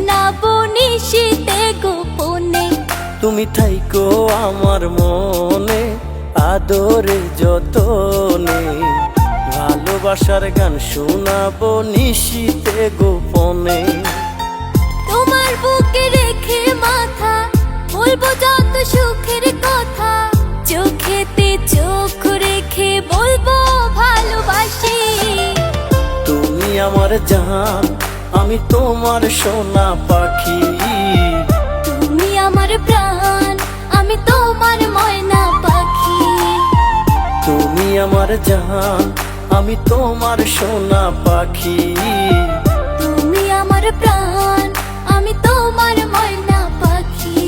শোনাবো নিশীতে গোপনে। তুমি থাইকো আমার মনে আদরে যতনে, ভালোবাসার গান শোনাবো নিশীতে গোপনে। তোমার বুকে রেখে মাথা বলবো যত সুখের কথা, চোখেতে চোখ রেখে বলবো ভালোবাসি। তুমি আমার জান, আমি তোমার সোনা পাখি। তুমি আমার প্রাণ, আমি তোমার ময়না পাখি। তুমি আমার জান, আমি তোমার সোনা পাখি। তুমি আমার প্রাণ, আমি তোমার ময়না পাখি।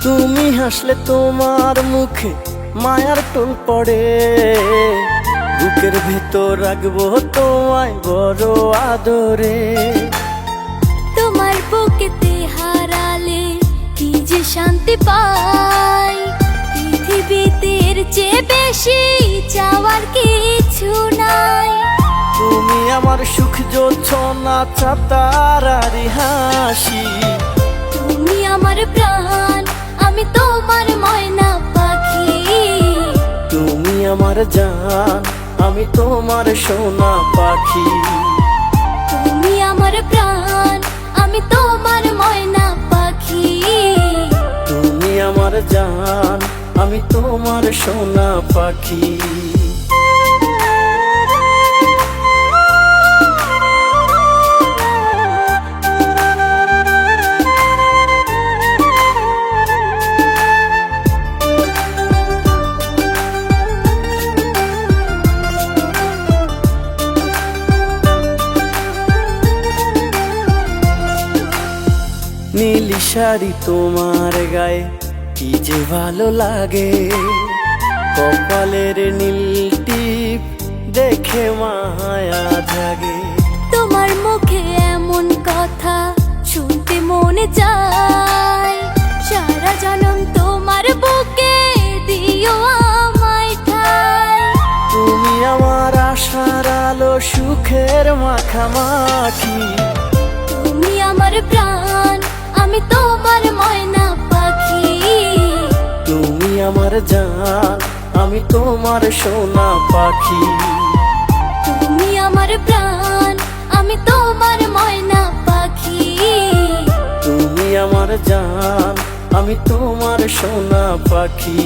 তুমি হাসলে তোমার মুখে মায়ার টোল পড়ে, বুকের ভেতর রাখবো তোমায় বড় আদরে। তোমার বুকেতে হারালে কি যে শান্তি পাই, পৃথিবীতে এর চেয়ে বেশি চাওয়ার কিছু নাই। তুমি আমার সুখ জোছনা চাতারারি হাসি। তুমি আমার প্রাণ, আমি তোমার ময়না পাখি। তুমি আমার জান, আমি তোমার সোনা পাখি। তুমি আমার প্রাণ, আমি তোমার ময়না পাখি। তুমি আমার জান, আমি তোমার সোনা পাখি। নীলি শাড়ি তোমার গায়ে কি যে ভালো লাগে, কপালের নীল টিপ দেখে মায়া জাগে। তোমার মুখে এমন কথা শুনতে মনে চায়, সারা জনম তোমার বুকে দিও আমায় ঠাই। তুমি আমার আশার আলো সুখের মাখামাখি। তুমি আমার প্রাণ, আমি তোমার ময়না পাখি। তুমি আমার জান, আমি তোমার সোনা পাখি। তুমি আমার প্রাণ, আমি তোমার ময়না পাখি। তুমি আমার জান, আমি তোমার সোনা পাখি।